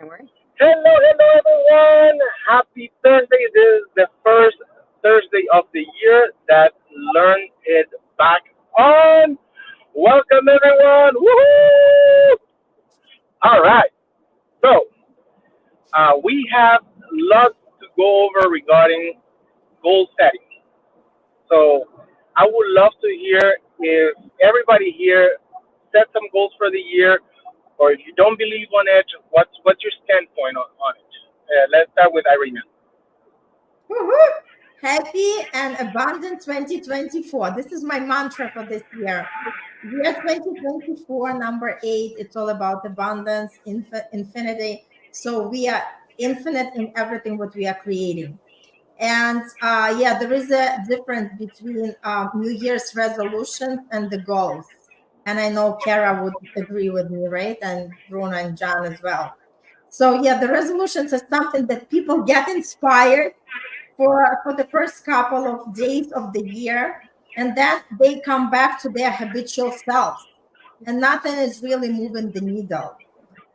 Don't worry. Hello, hello, everyone. Happy Thursday. This is the first Thursday of the year that Learn It Back on. Welcome, everyone. Woohoo! All right. So, we have lots to go over regarding goal setting. So, I would love to hear if everybody here set some goals for the year, or if you don't believe on it, what's your standpoint on it? Let's start with Irina. Woohoo! Happy and abundant 2024. This is my mantra for this year. Year 2024, number 8. It's all about abundance, infinity. So we are infinite in everything what we are creating. And yeah, there is a difference between New Year's resolutions and the goals. And I know Kara would agree with me, right? And Bruno and John as well. So yeah, the resolutions are something that people get inspired for the first couple of days of the year, and then they come back to their habitual selves, and nothing is really moving the needle.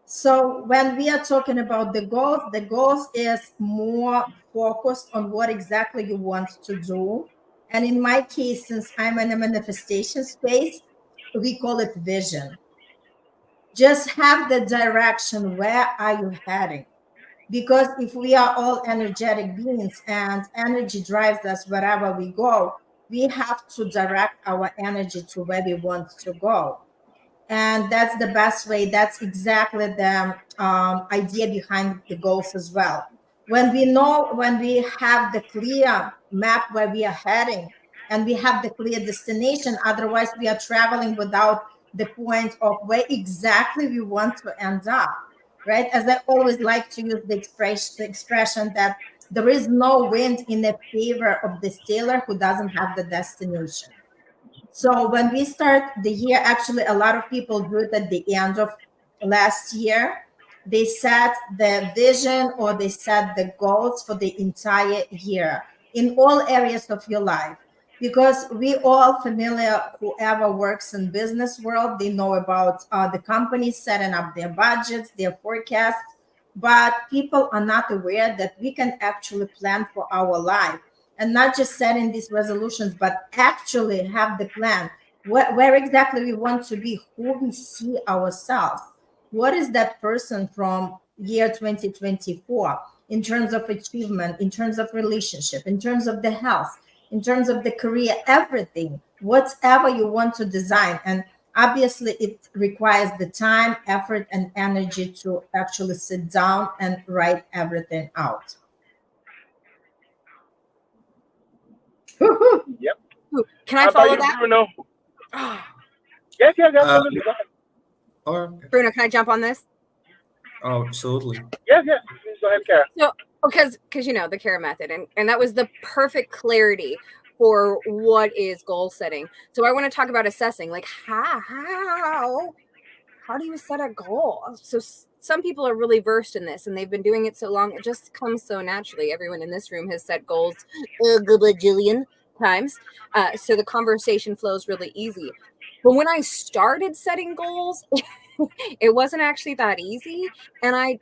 So when we are talking about the goals is more focused on what exactly you want to do. And in my case, since I'm in a manifestation space, we call it vision. Just have the direction. Where are you heading? Because if we are all energetic beings and energy drives us wherever we go, we have to direct our energy to where we want to go. And that's the best way. That's exactly the idea behind the goals as well. When we have the clear map where we are heading, and we have the clear destination, otherwise we are traveling without the point of where exactly we want to end up, right? As I always like to use the expression that there is no wind in the favor of the sailor who doesn't have the destination. So when we start the year, actually, a lot of people do it at the end of last year. They set the vision or they set the goals for the entire year in all areas of your life. Because we all familiar, whoever works in business world, they know about the companies setting up their budgets, their forecasts, but people are not aware that we can actually plan for our life and not just setting these resolutions, but actually have the plan where exactly we want to be, who we see ourselves. What is that person from year 2024 in terms of achievement, in terms of relationship, in terms of the health, in terms of the career, everything, whatever you want to design. And obviously, it requires the time, effort, and energy to actually sit down and write everything out. Yep. Ooh, can How I about follow you, that? Bruno? Oh, Yes, yes, Uh, absolutely. Go ahead. or Bruno, can I jump on this? oh, absolutely. Yes, yes. Please go ahead, Kara. So, because you know the Kara method, and that was the perfect clarity for what is goal setting. So I want to talk about assessing, like how do you set a goal? So some people are really versed in this, and they've been doing it so long, it just comes so naturally. Everyone in this room has set goals a bajillion times, so the conversation flows really easy. But when I started setting goals, it wasn't actually that easy, and I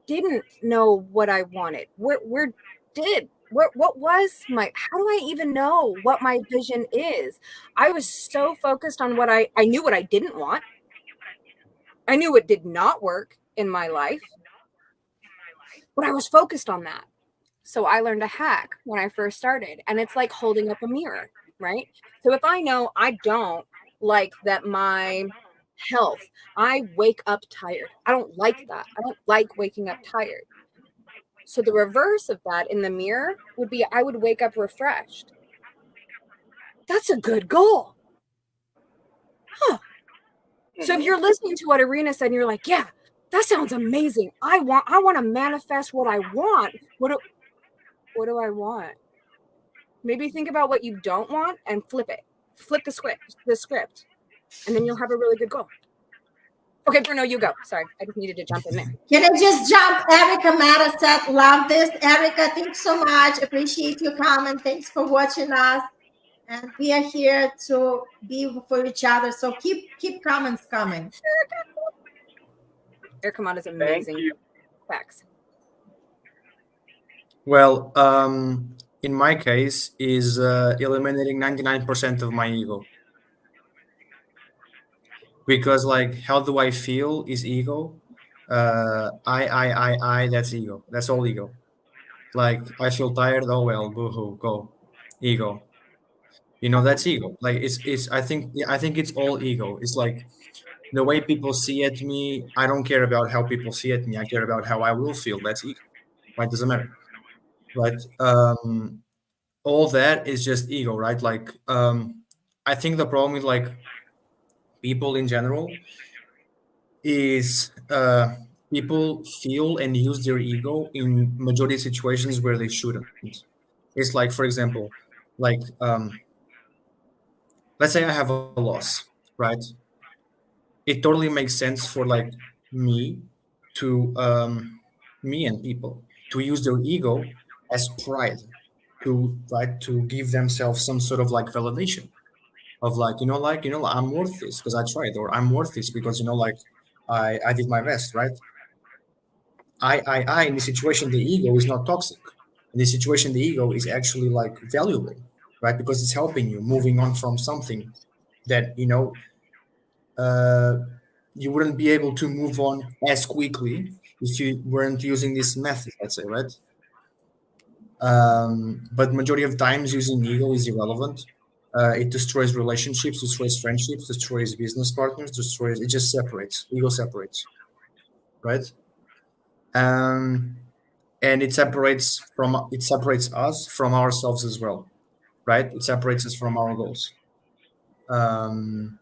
didn't know what I wanted. What was my, how do I even know what my vision is? I was so focused on what I knew what I didn't want. I knew it did not work in my life, but I was focused on that. So I learned a hack when I first started, and it's like holding up a mirror, right? So if I know I don't like that my health, I wake up tired. I don't like that. I don't like waking up tired. So the reverse of that in the mirror would be I would wake up refreshed. That's a good goal. Huh. So if you're listening to what Irina said and you're like, yeah, that sounds amazing. I want to manifest what I want. What do I want? Maybe think about what you don't want and flip it. Flip the script, and then you'll have a really good goal. Okay, Bruno, you go. Sorry, I just needed to jump in there. Can I just jump? Erica Mattisat, love this. Erica, thanks so much. Appreciate your comment. Thanks for watching us. And we are here to be for each other. So keep comments coming. Erica Mott is Thank amazing. you. Facts. Well, in my case, is eliminating 99% of my ego. Because like, how do I feel is ego. That's ego. That's all ego. Like, I feel tired. Oh well, boohoo, go, ego. That's ego. Like, it's. I think, yeah, I think it's all ego. It's like the way people see at me. I don't care about how people see at me. I care about how I will feel. That's ego. Right? Doesn't matter. Right? All that is just ego, right? Like, I think the problem with like people in general is people feel and use their ego in majority of situations where they shouldn't. It's like, for example, like, let's say I have a loss, right? It totally makes sense for like me to me and people to use their ego as pride to right to give themselves some sort of like validation of like, I'm worth this because I tried, or I'm worth this because like I did my best, right? In this situation, the ego is not toxic. In this situation, the ego is actually like valuable, right? Because it's helping you moving on from something that uh, you wouldn't be able to move on as quickly if you weren't using this method, let's say, right? But majority of times using ego is irrelevant. It destroys relationships, destroys friendships, destroys business partners, destroys. It just separates. Ego separates, right? Um, and it separates us from ourselves as well, right? It separates us from our goals, um,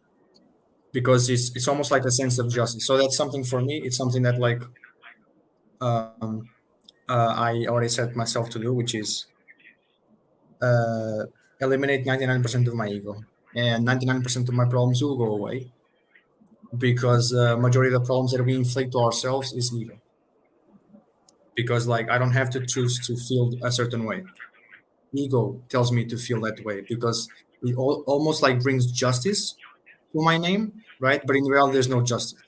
because it's almost like a sense of justice. So that's something for me. It's something that like um, I already set myself to do, which is uh, eliminate 99% of my ego, and 99% of my problems will go away because majority of the problems that we inflict to ourselves is ego. Because like, I don't have to choose to feel a certain way. Ego tells me to feel that way because it almost like brings justice to my name, right? But in reality, there's no justice.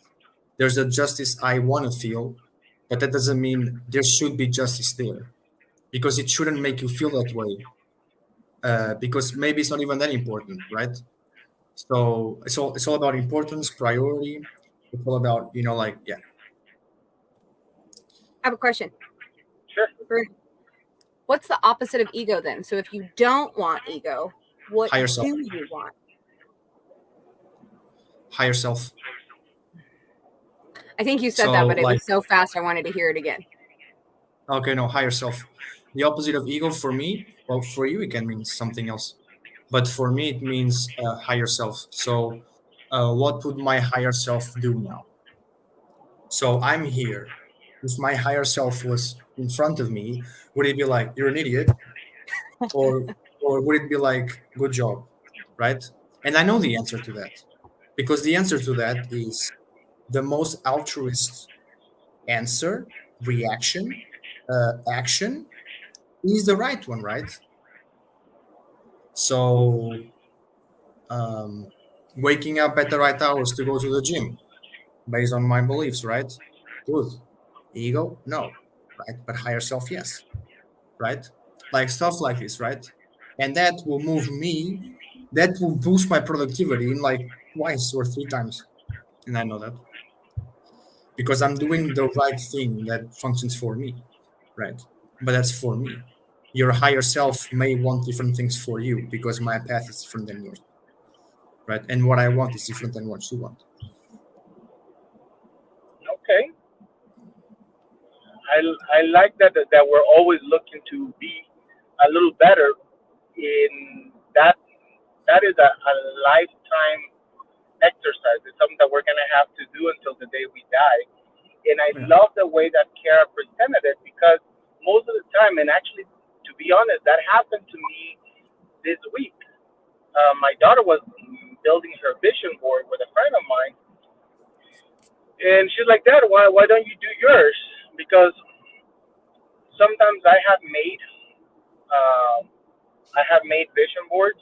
There's a justice I want to feel, but that doesn't mean there should be justice there, because it shouldn't make you feel that way. Because maybe it's not even that important, right? So it's all about importance, priority. It's all about like, yeah, I have a question. Sure. What's the opposite of ego then? So if you don't want ego, what higher self, do you want? higher self. I think you said So that, but it like, was so fast I wanted to hear it again. okay, no, higher self. The opposite of ego for me, well, for you it can mean something else, but for me it means higher self. So, what would my higher self do now? So I'm here. If my higher self was in front of me, would it be like, "You're an idiot," or would it be like, "Good job," right? And I know the answer to that, because the answer to that is the most altruist answer, reaction, action is the right one, right? So, waking up at the right hours to go to the gym based on my beliefs, right? Good. Ego, no, right? But higher self, yes, right? Like stuff like this, right? And that will move me, that will boost my productivity in like twice or three times. And I know that because I'm doing the right thing that functions for me, right? But that's for me. Your higher self may want different things for you because my path is different than yours, right? And what I want is different than what you want. Okay. I like that we're always looking to be a little better in that. That is a lifetime exercise. It's something that we're gonna have to do until the day we die. And I Yeah. love the way that Kara presented it, because most of the time, and actually, to be honest, that happened to me this week. My daughter was building her vision board with a friend of mine, and she's like, "Dad, why don't you do yours?" Because sometimes um, I have made vision boards,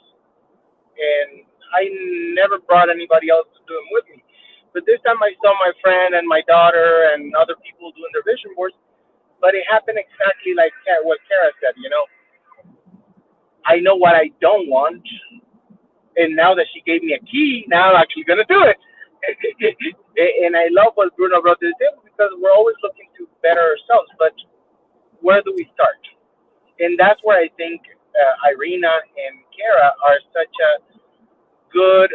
and I never brought anybody else to do them with me. But this time I saw my friend and my daughter and other people doing their vision boards. But it happened exactly like what Kara said. I know what I don't want, and now that she gave me a key, now I'm actually gonna do it. And I love what Bruno brought to the table because we're always looking to better ourselves. But where do we start? And that's where I think Irina and Kara are such a good,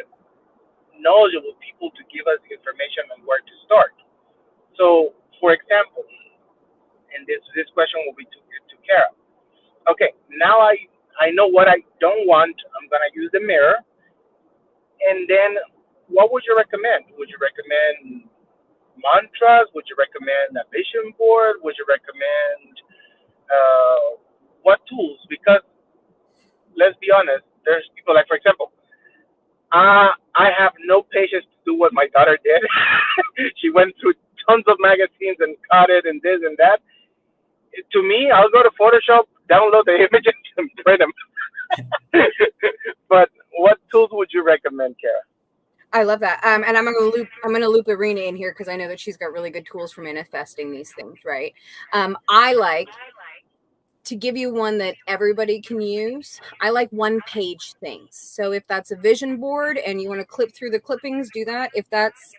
knowledgeable people to give us information on where to start. So, for example, and this question will be to Kara. Okay, now I know what I don't want. I'm gonna use the mirror, and then what would you recommend? Would you recommend mantras? Would you recommend a vision board? Would you recommend what tools? Because let's be honest, there's people like, for example, I have no patience to do what my daughter did. She went through tons of magazines and cut it and this and that. To me, I'll go to Photoshop, download the images, and print them. But what tools would you recommend, Kara? I love that. And I'm gonna loop Irina in here because I know that she's got really good tools for manifesting these things, right? I like to give you one that everybody can use. I like one-page things. So if that's a vision board and you want to clip through the clippings, do that. If that's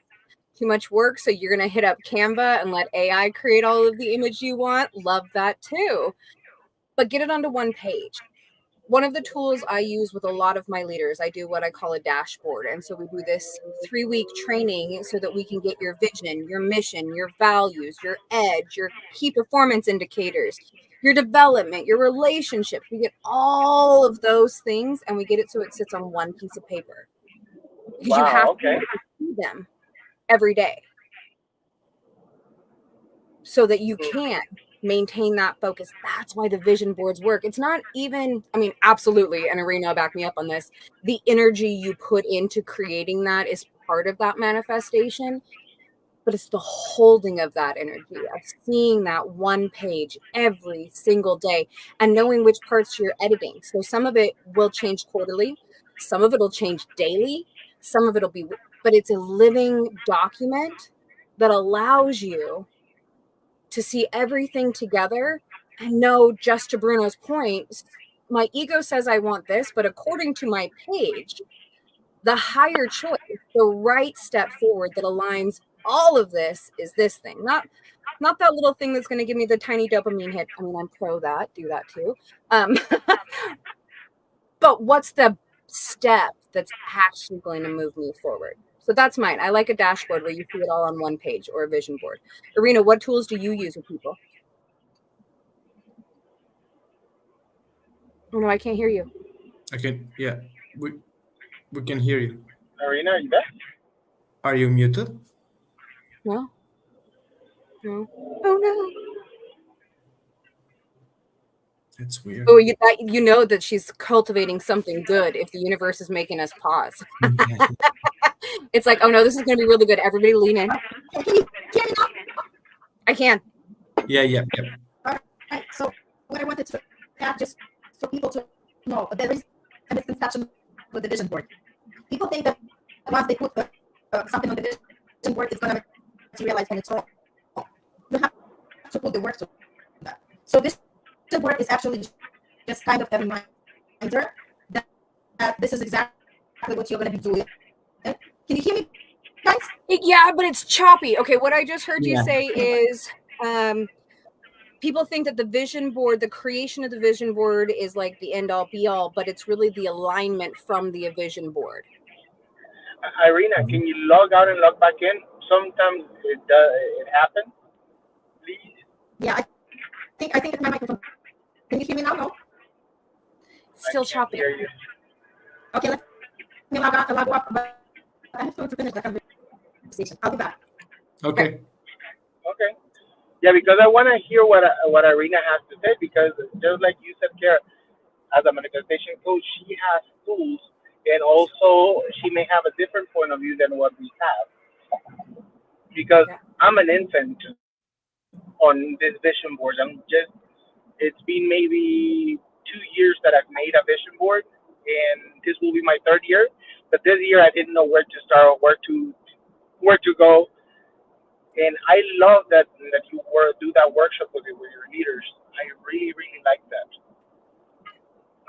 too much work, so you're going to hit up Canva and let AI create all of the image you want, love that too. But get it onto one page. One of the tools I use with a lot of my leaders, I do what I call a dashboard. And so we do this 3-week training so that we can get your vision, your mission, your values, your edge, your key performance indicators, your development, your relationships. We get all of those things and we get it so it sits on one piece of paper. Because you have to see them every day so that you can maintain that focus. That's why the vision boards work. It's not even, absolutely, and Irina back me up on this, the energy you put into creating that is part of that manifestation, but it's the holding of that energy, of seeing that one page every single day and knowing which parts you're editing. So some of it will change quarterly, some of it will change daily, some of it'll be, but it's a living document that allows you to see everything together and know, just to Bruno's point, my ego says I want this, but according to my page, the higher choice, the right step forward that aligns all of this is this thing, not that little thing that's going to give me the tiny dopamine hit. I'm pro that, do that too. But what's the step that's actually going to move me forward? So that's mine. I like a dashboard where you see it all on one page, or a vision board. Irina, what tools do you use with people? Oh no, I can't hear you. Yeah, we can hear you. Irina, are you there? Are you muted? No. Oh no. That's weird. Oh, you know that she's cultivating something good if the universe is making us pause. It's like, oh no, this is going to be really good. Everybody lean in. Can you hear me now? I can. Yeah. All right. So what I wanted to add, just for people to know, there is a misconception with the vision board. People think that once they put something on the vision board, it's going to materialize on its own. You have to put the work to that. So this board is actually just kind of a reminder that this is exactly what you're going to be doing. Can you hear me, guys? Yeah, but it's choppy. Okay, what I just heard you say is people think that the vision board, the creation of the vision board is like the end all be all, but it's really the alignment from the vision board. Irina, can you log out and log back in? Sometimes it happens. Please. Yeah, I think it's my microphone. Can you hear me now? No. Still choppy. Okay, let me log up. But I have to finish the conversation. I'll be back. Okay. Yeah, because I want to hear what Irina has to say, because just like you said, Kara, as a manifestation coach, she has tools, and also she may have a different point of view than what we have. Because I'm an infant on this vision board. It's been maybe 2 years that I've made a vision board, and this will be my 3rd year. But this year I didn't know where to start or where to where to go. And I love that you do that workshop with your leaders. I really, really like that.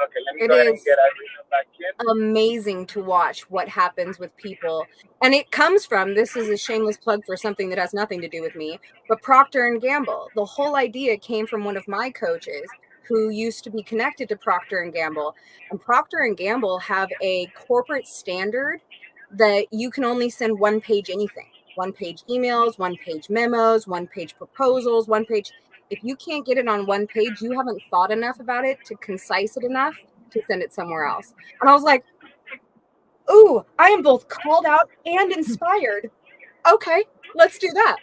Okay, let me It go ahead and is get Irina back in. amazing to watch what happens with people. And it comes from, this is a shameless plug for something that has nothing to do with me, but Procter and Gamble. The whole idea came from one of my coaches who used to be connected to Procter and Gamble. And Procter and Gamble have a corporate standard that you can only send one page anything. One page emails, one page memos, one page proposals, one page. If you can't get it on one page, you haven't thought enough about it to concise it enough to send it somewhere else. And I was like, ooh, I am both called out and inspired. Okay, let's do that.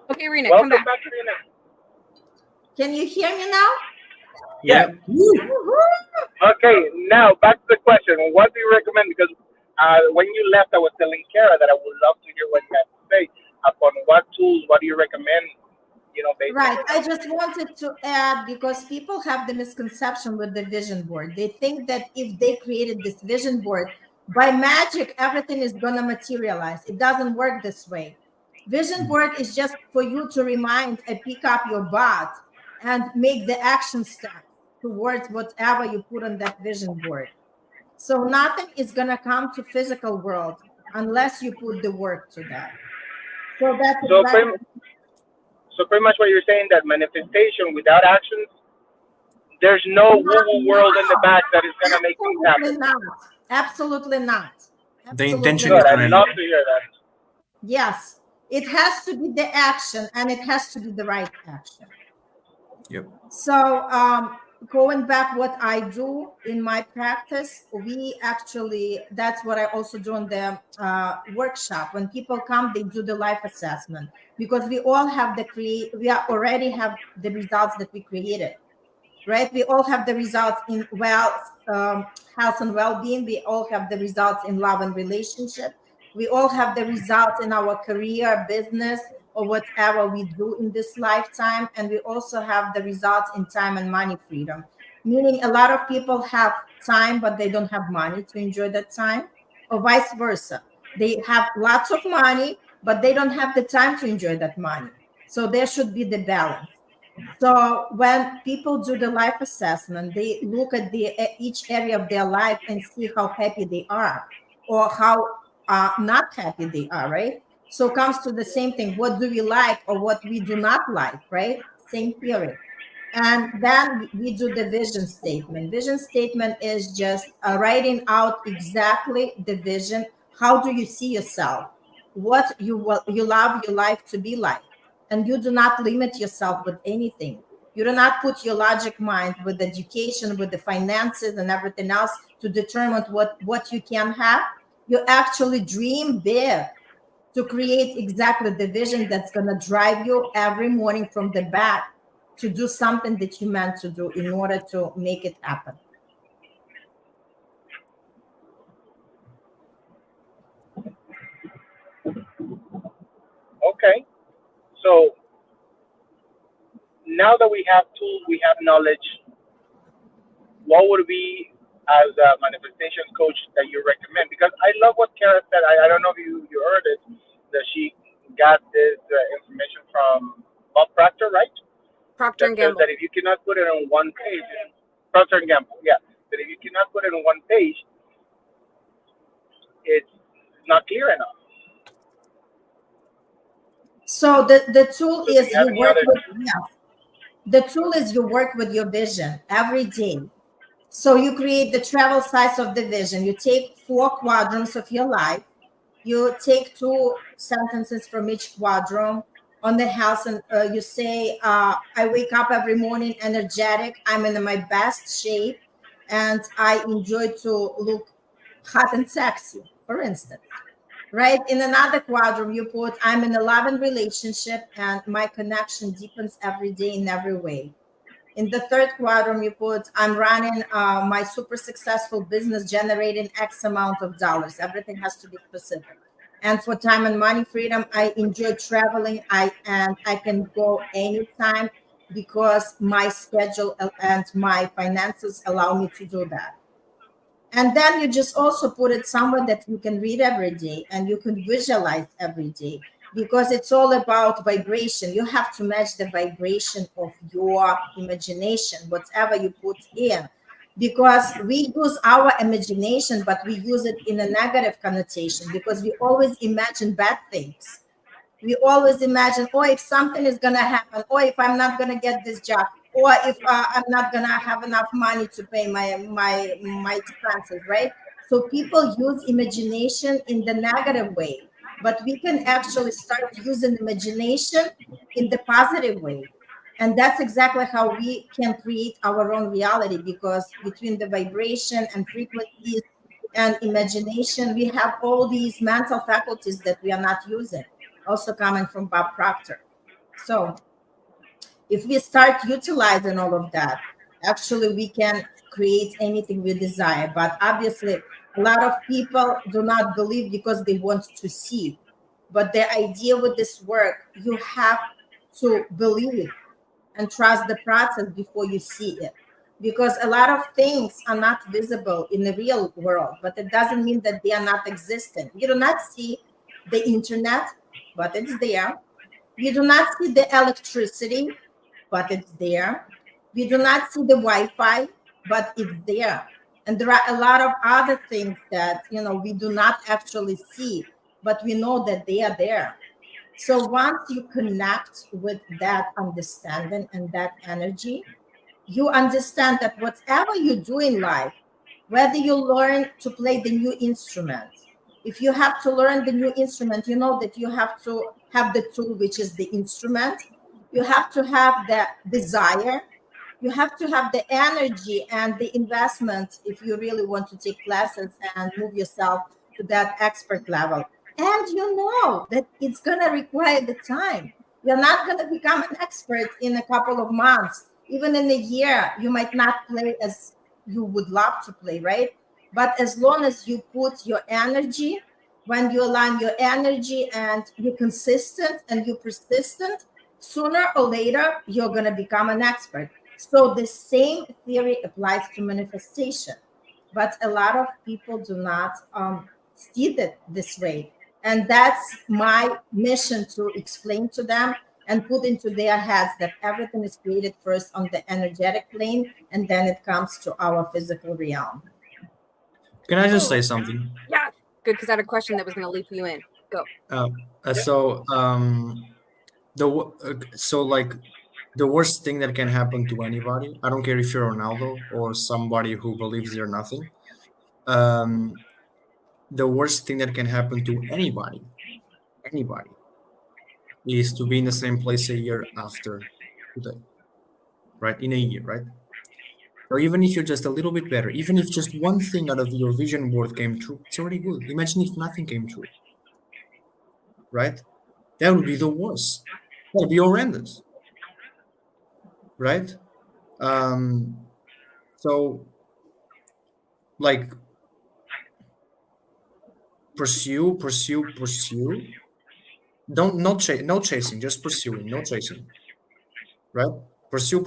Okay, Rena, come Welcome back. back, Irina. Can you hear me now? Yeah. Okay, now back to the question. What do you recommend? Because when you left, I was telling Kara that I would love to hear what you have to say upon what tools. What do you recommend? Based Right. on I just wanted to add, because people have the misconception with the vision board. They think that if they created this vision board, by magic, everything is going to materialize. It doesn't work this way. Vision board is just for you to remind and pick up your butt and make the action step towards whatever you put on that vision board. So nothing is going to come to physical world unless you put the work to that. So that's so exactly. pretty much what you're saying, that manifestation without actions, there's no woo-woo world in the back that is gonna make things happen. Absolutely not. The Absolutely intention Good. is not. I'd love to hear that. Yes, it has to be the action, and it has to be the right action. Yep. So going back, what I do in my practice, we actually, that's what I also do in the workshop. When people come, they do the life assessment, because we all have already have the results that we created, right? We all have the results in health and well-being. We all have the results in love and relationship. We all have the results in our career, business, or whatever we do in this lifetime. And we also have the results in time and money freedom. Meaning a lot of people have time, but they don't have money to enjoy that time, or vice versa. They have lots of money, but they don't have the time to enjoy that money. So there should be the balance. So when people do the life assessment, they look at each area of their life and see how happy they are, or how not happy they are, right? So it comes to the same thing. What do we like or what we do not like, right? Same theory. And then we do the vision statement. Vision statement is just writing out exactly the vision. How do you see yourself? What you love your life to be like? And you do not limit yourself with anything. You do not put your logic mind with education, with the finances and everything else to determine what you can have. You actually dream big to create exactly the vision that's going to drive you every morning from the bed to do something that you meant to do in order to make it happen. Okay. So now that we have tools, we have knowledge, what would be, as a manifestation coach, that you recommend? Because I love what Kara said. I don't know if you heard it, that she got this information from Bob Proctor, right? Procter That and says Gamble. that if you cannot put it on one page, Procter and Gamble, yeah, that if you cannot put it on one page, it's not clear enough. So the tool So do is you have any other? the tool is you work with your vision every day. So you create the travel size of the vision. You take 4 quadrants of your life. You take 2 sentences from each quadrant on the house, and you say, I wake up every morning energetic. I'm in my best shape, and I enjoy to look hot and sexy, for instance. Right? In another quadrant, you put, I'm in a loving relationship, and my connection deepens every day in every way. In the third quadrant, you put, I'm running my super successful business, generating X amount of dollars. Everything has to be specific. And for time and money freedom, I enjoy traveling. I can go anytime because my schedule and my finances allow me to do that. And then you just also put it somewhere that you can read every day and you can visualize every day, because it's all about vibration. You have to match the vibration of your imagination, whatever you put in, because we use our imagination, but we use it in a negative connotation because we always imagine bad things. We always imagine, oh, if something is going to happen, or if I'm not going to get this job, or if I'm not going to have enough money to pay my expenses, right? So people use imagination in the negative way, but we can actually start using imagination in the positive way. And that's exactly how we can create our own reality, because between the vibration and frequencies and imagination, we have all these mental faculties that we are not using, also coming from Bob Proctor. So if we start utilizing all of that, actually we can create anything we desire. But obviously, a lot of people do not believe because they want to see. But the idea with this work, you have to believe and trust the process before you see it. Because a lot of things are not visible in the real world, but it doesn't mean that they are not existent. You do not see the internet, but it's there. You do not see the electricity, but it's there. We do not see the Wi-Fi, but it's there. And there are a lot of other things that we do not actually see, but we know that they are there. So once you connect with that understanding and that energy, you understand that whatever you do in life, whether you learn to play the new instrument, if you have to learn the new instrument, you know that you have to have the tool, which is the instrument. You have to have the desire. You have to have the energy and the investment if you really want to take classes and move yourself to that expert level. And you know that it's going to require the time. You're not going to become an expert in a couple of months. Even in a year, you might not play as you would love to play, right? But as long as you put your energy, when you align your energy and you're consistent and you're persistent, sooner or later, you're going to become an expert. So the same theory applies to manifestation. But a lot of people do not see it this way. And that's my mission, to explain to them and put into their heads that everything is created first on the energetic plane, and then it comes to our physical realm. Can I just say something? Yeah, good, because I had a question that was going to leap you in. Go. So like the worst thing that can happen to anybody, I don't care if you're Ronaldo or somebody who believes you're nothing. The worst thing that can happen to anybody is to be in the same place a year after today, right? In a year, right? Or even if you're just a little bit better, even if just one thing out of your vision board came true, it's already good. Imagine if nothing came true, right? That would be the worst. That would be horrendous, right? So like pursue. Don't no chasing, just pursuing, no chasing, right? Pursue.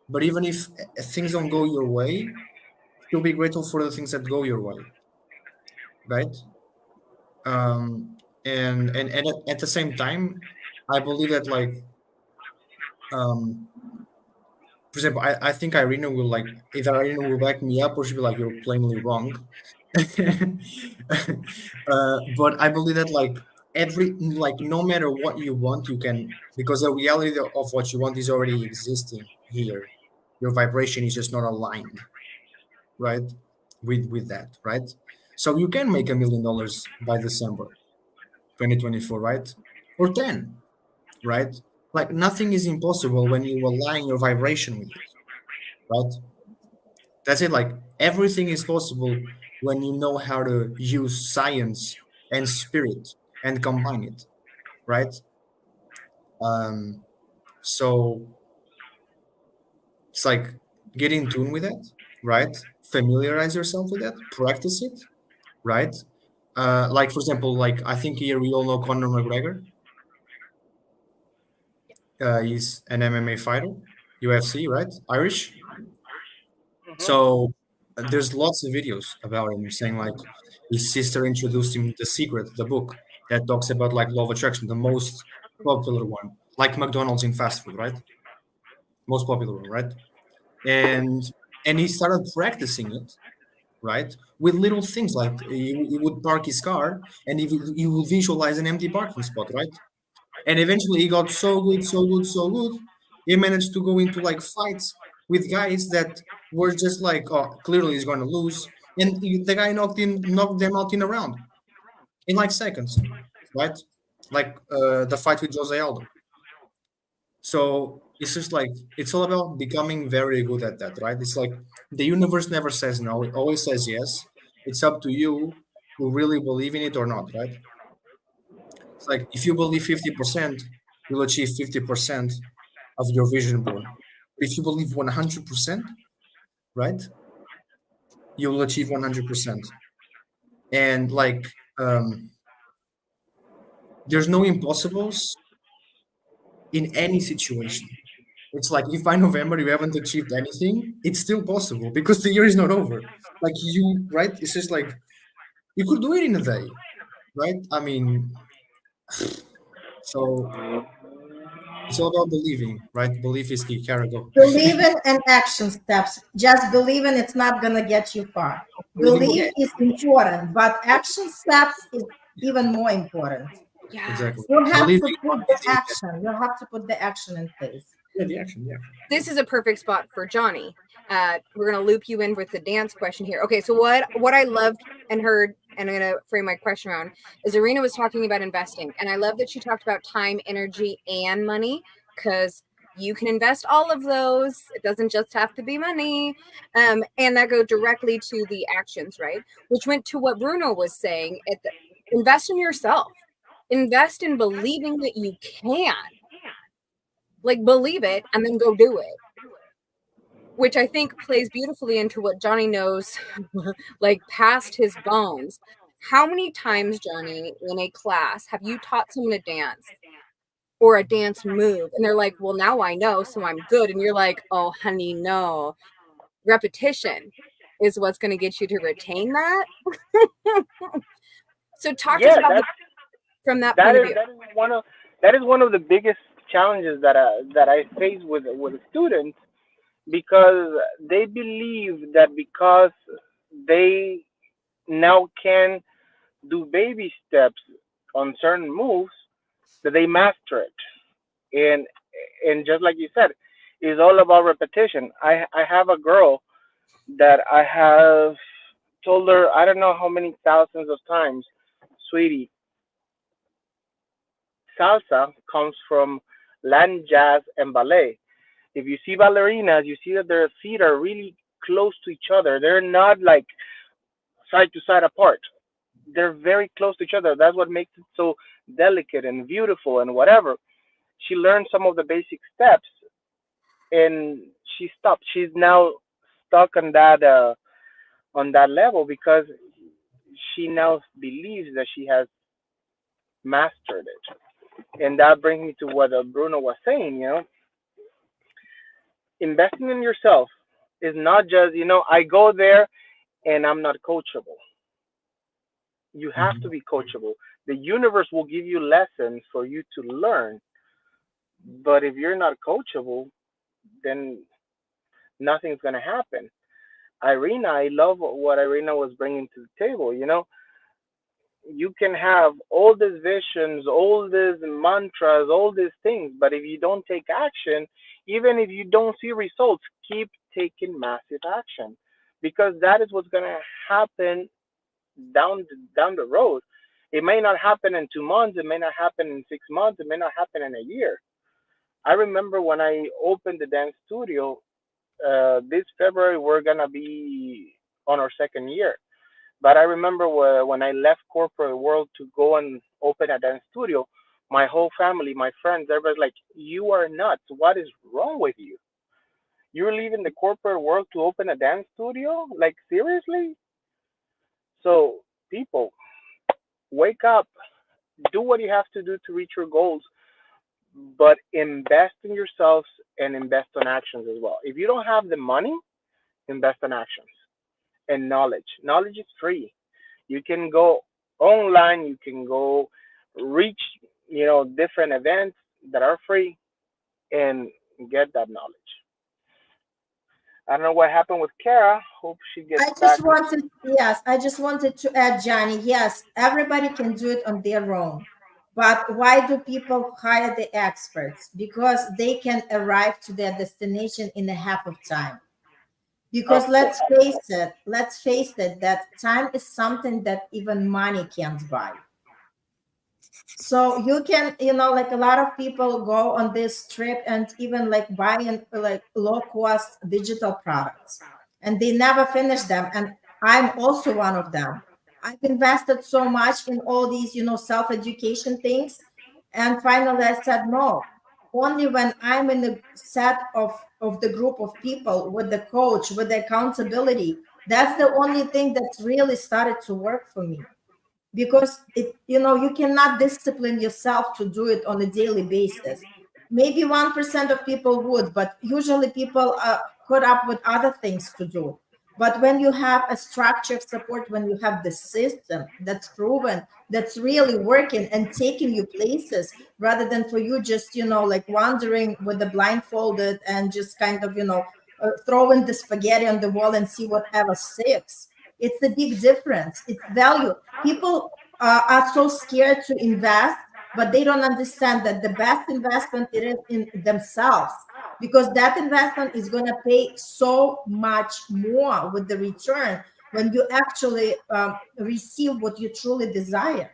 But even if things don't go your way, still be grateful for the things that go your way, right? And at the same time, I believe that like for example, I think Irina will like, either Irina will back me up or she'll be like, you're plainly wrong. But I believe that like like no matter what you want, you can, because the reality of what you want is already existing here. Your vibration is just not aligned, right? With that, right? So you can make $1 million by December 2024, right? Or 10, right? Like nothing is impossible when you align your vibration with it, right? That's it. Like everything is possible when you know how to use science and spirit and combine it, right? Um, so it's like get in tune with it, right? Familiarize yourself with it, practice it, right? Like for example, like I think here we all know Conor McGregor. He's an MMA fighter, UFC, right? Irish. Mhm. So there's lots of videos about him saying like his sister introduced him The Secret, the book that talks about like law of attraction, the most popular one, like McDonald's in fast food, right? Most popular one, right? And he started practicing it, right? With little things like he would park his car and he would visualize an empty parking spot, right? And eventually he got so good, so good, so good. He managed to go into like fights with guys that were just like, oh, clearly he's going to lose. And the guy knocked them out in a round in like seconds, right? Like the fight with Jose Aldo. So it's just like, it's all about becoming very good at that, right? It's like the universe never says no, it always says yes. It's up to you to really believe in it or not, right? It's like if you believe 50%, you'll achieve 50% of your vision board. If you believe 100%, right, you will achieve 100%. And like, there's no impossibles in any situation. It's like if by November you haven't achieved anything, it's still possible because the year is not over. Like you, right? It's just like you could do it in a day, right? I mean, so it's all about believing, right? Belief is key. Kara, go. Believing and action steps. Just believing it's not going to get you far. Believing, Belief is important, but action steps is even more important. Yeah. exactly. You have Believing to put the action. You have to put the action in place. yeah, the action, yeah. This is a perfect spot for Johnny. We're gonna loop you in with the dance question here. Okay, so what I loved and heard, and I'm gonna frame my question around, is Irina was talking about investing, and I love that she talked about time, energy, and money, because you can invest all of those. It doesn't just have to be money, and that goes directly to the actions, right? Which went to what Bruno was saying. Invest in yourself. Invest in believing that you can. Like, believe it and then go do it, which I think plays beautifully into what Johnny knows, like past his bones. How many times, Johnny, in a class have you taught someone a dance or a dance move and they're like, well, now I know, so I'm good, and you're like, oh honey, no, repetition is what's going to get you to retain that. So talk to us about from that point of view. That is one of the biggest challenges that I face with students, because they believe that because they now can do baby steps on certain moves, that they master it. And just like you said, it's all about repetition. I have a girl that I have told her, I don't know how many thousands of times, sweetie, salsa comes from Latin jazz and ballet. If you see ballerinas, you see that their feet are really close to each other. They're not like side to side apart. They're very close to each other. That's what makes it so delicate and beautiful and whatever. She learned some of the basic steps and she stopped. She's now stuck on that level because she now believes that she has mastered it. And that brings me to what Bruno was saying, investing in yourself is not just, I go there and I'm not coachable. You have to be coachable. The universe will give you lessons for you to learn. But if you're not coachable, then nothing's going to happen. Irina, I love what Irina was bringing to the table. You can have all these visions, all these mantras, all these things, but if you don't take action, even if you don't see results, keep taking massive action, because that is what's going to happen down the road. It may not happen in 2 months, it may not happen in 6 months, it may not happen in a year. I remember when I opened the dance studio, this February we're gonna be on our 2nd year. But I remember when I left corporate world to go and open a dance studio, my whole family, my friends, everybody's like, "You are nuts! What is wrong with you? You're leaving the corporate world to open a dance studio? Like, seriously?" So people, wake up, do what you have to do to reach your goals, but invest in yourselves and invest on actions as well. If you don't have the money, invest in actions. and knowledge. Knowledge is free. You can go online, you can go reach, different events that are free and get that knowledge. I don't know what happened with Kara. Hope she gets I back. just wanted, yes, I just wanted to add, Johnny, yes, everybody can do it on their own. But why do people hire the experts? Because they can arrive to their destination in a half of time. Because Of course. let's face it, that time is something that even money can't buy. So you can, like a lot of people go on this trip and even like buying like low cost digital products and they never finish them. And I'm also one of them. I've invested so much in all these, self-education things. And finally I said, no, only when I'm in the set of the group of people with the coach, with the accountability, that's the only thing that's really started to work for me, because you cannot discipline yourself to do it on a daily basis. Maybe 1% of people would, but usually people are caught up with other things to do. But when you have a structure of support, when you have the system that's proven, that's really working and taking you places, rather than for you just like wandering with the blindfolded and just kind of throwing the spaghetti on the wall and see whatever sticks. It's a big difference. It's value. People are so scared to invest, but they don't understand that the best investment it is in themselves, because that investment is going to pay so much more with the return when you actually receive what you truly desire.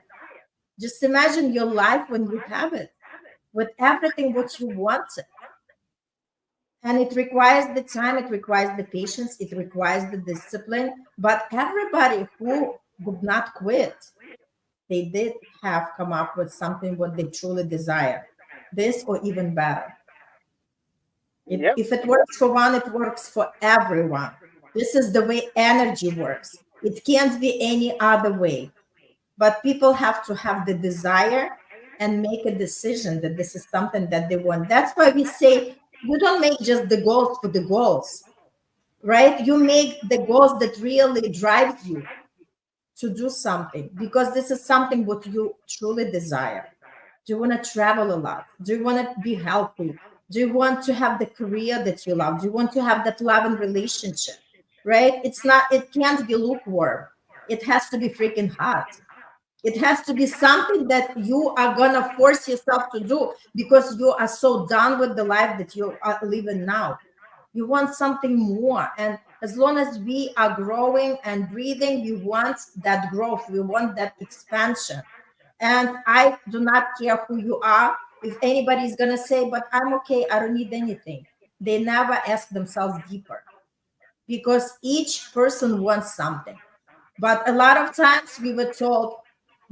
Just imagine your life when you have it with everything what you want. And it requires the time, it requires the patience, it requires the discipline. But everybody who would not quit, they did have come up with something what they truly desire, this or even better. Yep. If it works for one, it works for everyone. This is the way energy works. It can't be any other way. But people have to have the desire and make a decision that this is something that they want. That's why we say you don't make just the goals for the goals, right? You make the goals that really drives you to do something, because this is something what you truly desire. Do you want to travel a lot? Do you want to be healthy? Do you want to have the career that you love? Do you want to have that love and relationship? Right? It can't be lukewarm. It has to be freaking hot. It has to be something that you are gonna force yourself to do because you are so done with the life that you are living now. You want something more. And as long as we are growing and breathing, we want that growth. We want that expansion. And I do not care who you are. If anybody is going to say, but I'm okay, I don't need anything, they never ask themselves deeper, because each person wants something. But a lot of times we were told,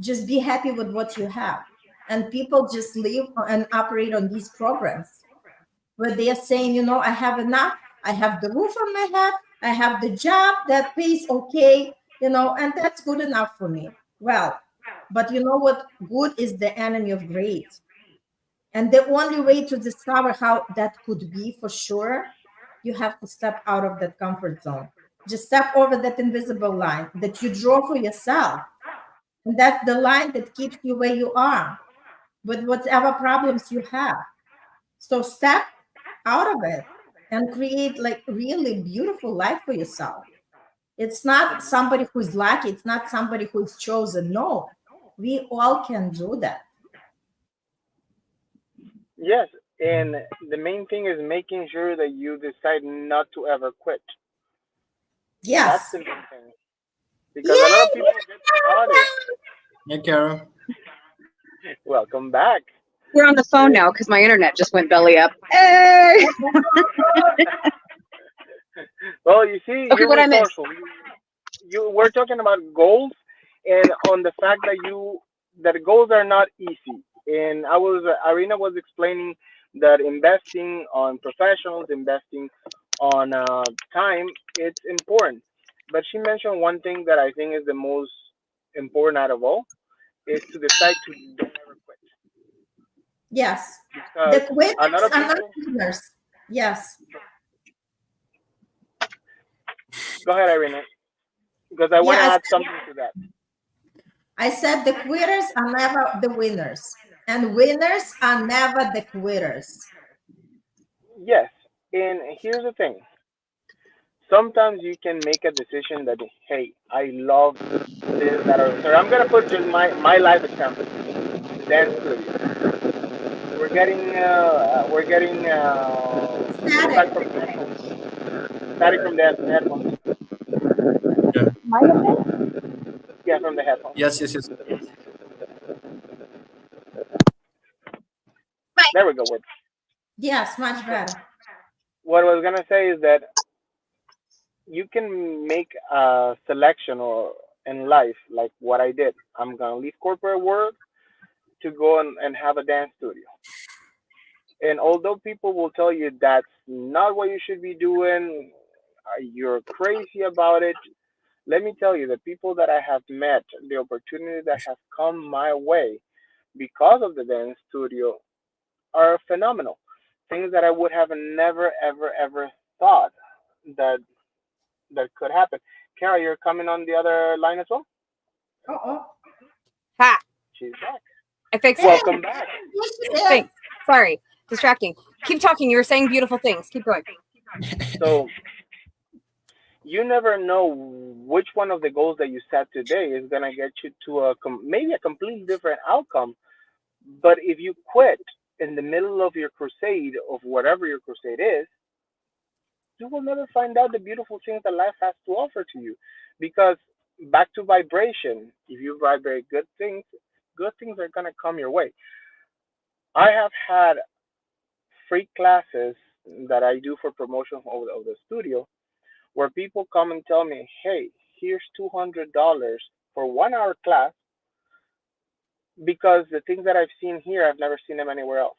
just be happy with what you have. And people just live and operate on these programs where they are saying, I have enough. I have the roof on my head. I have the job that pays okay, and that's good enough for me. Well, but you know what? Good is the enemy of great. And the only way to discover how that could be for sure, you have to step out of that comfort zone. Just step over that invisible line that you draw for yourself. And that's the line that keeps you where you are with whatever problems you have. So step out of it and create like really beautiful life for yourself. It's not somebody who's lucky, it's not somebody who's chosen. No, we all can do that. Yes. And the main thing is making sure that you decide not to ever quit. That's Yes. the main thing. Because a lot of Yay! people get started. Hey, Kara. Welcome back. We're on the phone now because my internet just went belly up. Hey! Well, you see, Okay, you're what I missed? resourceful. You we're talking about goals, and on the fact that goals are not easy. And Irina was explaining that investing on professionals, investing on time, it's important. But she mentioned one thing that I think is the most important out of all, is to decide to don't ever quit. Yes. Because The a lot quitters of are not people. winners. Yes. Go ahead, Irina. Because I want to Yeah, add something to that. I said the quitters are never the winners, and winners are never the quitters. Yes, and here's the thing. Sometimes you can make a decision that, hey, I love this, that, or so. I'm gonna put just my life example. Dance studio. We're getting feedback Static. from the headphones. Static from the headphones. Yeah. Yeah, from the headphones. Yes, yes, yes. There we go. Yes, much better. What I was gonna say is that you can make a selection or in life like what I did. I'm gonna leave corporate world to go and have a dance studio. And although people will tell you that's not what you should be doing, you're crazy about it. Let me tell you, the people that I have met, the opportunity that have come my way because of the dance studio are phenomenal. Things that I would have never, ever, ever thought that that could happen. Kara, you're coming on the other line as well? Uh-oh. Ha! She's back. I fixed Hey, it. Welcome back. yes, she is. Thanks. Sorry. Distracting. Keep talking. You were saying beautiful things. Keep going. So you never know which one of the goals that you set today is gonna get you to maybe a completely different outcome. But if you quit in the middle of your crusade of whatever your crusade is, you will never find out the beautiful things that life has to offer to you. Because back to vibration, if you vibrate good things are gonna come your way. I have had free classes that I do for promotion of the studio where people come and tell me, hey, here's $200 for 1 hour class because the things that I've seen here, I've never seen them anywhere else.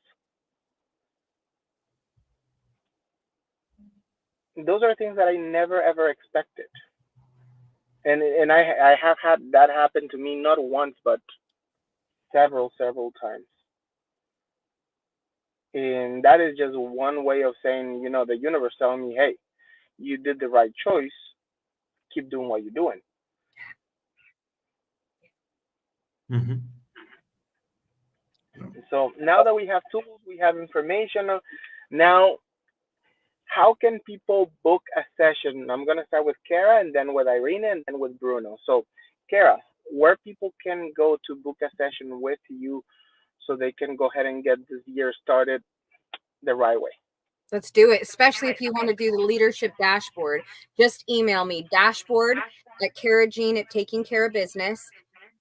Those are things that I never ever expected. And I have had that happen to me not once but several times. And that is just one way of saying, the universe telling me, hey, you did the right choice. Keep doing what you're doing. Mm-hmm. So now that we have tools, we have information. Now, how can people book a session? I'm going to start with Kara and then with Irina and then with Bruno. So, Kara, where people can go to book a session with you so they can go ahead and get this year started the right way? Let's do it, especially if you want to do the leadership dashboard. Just email me, dashboard@Kara at Taking Care of Business.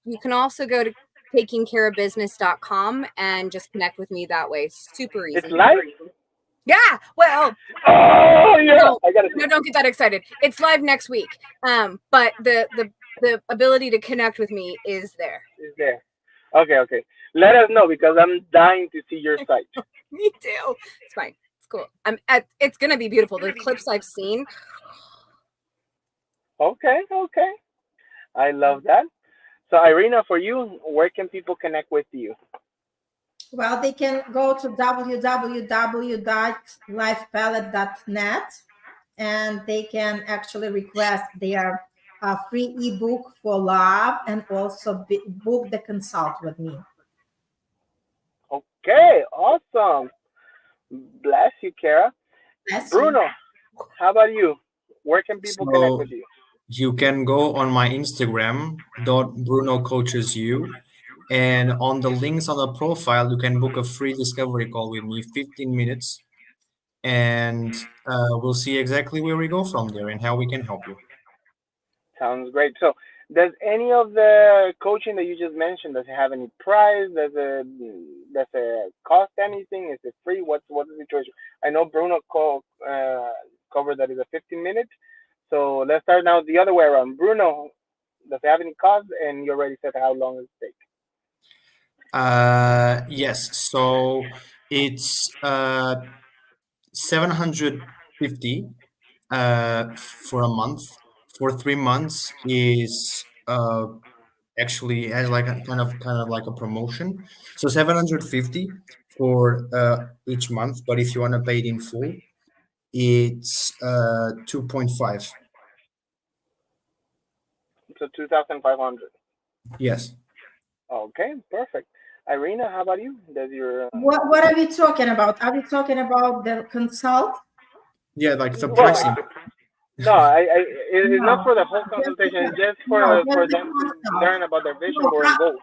You can also go to takingcareofbusiness.com and just connect with me that way. Super easy. It's live? Yeah. Well, Oh, yeah. no, I got to no, don't get that excited. It's live next week. But the ability to connect with me is there. It's there. Okay. Let us know because I'm dying to see your site. Me too. It's fine. It's cool. It's gonna be beautiful. The clips I've seen. Okay. I love that. So, Irina, for you, where can people connect with you? Well, they can go to www.lifepalette.net and they can actually request their free ebook for love and also book the consult with me. Okay, awesome. Bless you, Kara. Bless Bruno, you. how about you? Where can people connect with you? You can go on my Instagram .brunocoachesyou, and on the links on the profile, you can book a free discovery call with me, 15 minutes, and we'll see exactly where we go from there and how we can help you. Sounds great. So, does any of the coaching that you just mentioned, does it have any price? Does it cost anything? Is it free? What is the situation? I know Bruno covered that is a 15-minute. So let's start now the other way around. Bruno, does it have any cost? And you already said how long it take. Yes. So it's 750 for a month. For 3 months is actually has like a kind of like a promotion. So 750 for each month, but if you want to pay it in full, it's 2.5. So 2,500. Yes. Okay, perfect. Irina, how about you? Does your What are we talking about? Are we talking about the consult? Yeah, like the well, pricing. no, it's not No, for the whole just consultation. It's just no, for just the them to consult. learn about their vision No, board and goals.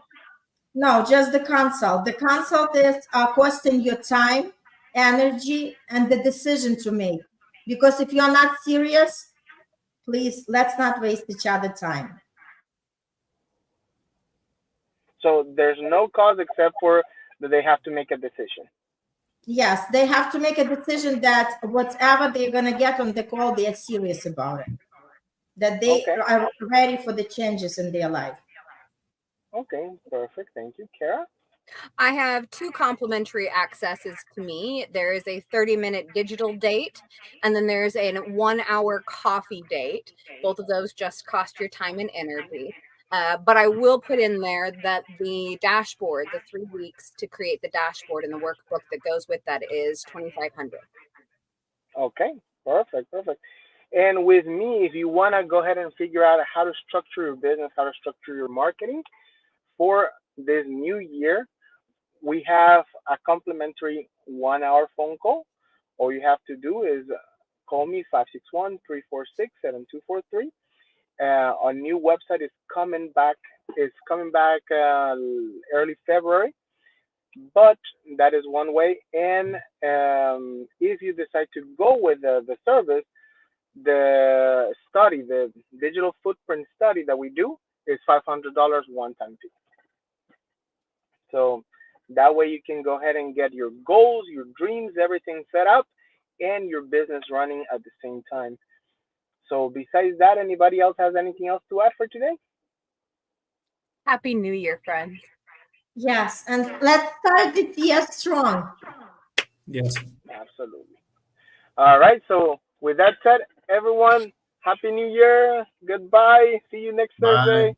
no, just the consult. The consult is costing your time, energy, and the decision to make. Because if you're not serious, please, let's not waste each other time. So there's no cause except for that they have to make a decision. Yes, they have to make a decision that whatever they're going to get on the call, they are serious about it. That they Okay. are ready for the changes in their life. Okay, perfect. Thank you, Kara. I have 2 complimentary accesses to me. There is a 30-minute digital date, and then there's a 1-hour coffee date. Both of those just cost your time and energy. But I will put in there that the dashboard, the 3 weeks to create the dashboard and the workbook that goes with that is $2,500. Okay, perfect. And with me, if you want to go ahead and figure out how to structure your business, how to structure your marketing for this new year, we have a complimentary 1-hour phone call. All you have to do is call me 561-346-7243. Our new website is coming back. Early February, but that is one way. And if you decide to go with the service, the study, the digital footprint study that we do is $500 one-time fee. So that way you can go ahead and get your goals, your dreams, everything set up, and your business running at the same time. So besides that, anybody else has anything else to add for today? Happy New Year, friends. Yes, and let's start this year strong. Yes. Absolutely. All right. So with that said, everyone, Happy New Year. Goodbye. See you next Bye. Thursday.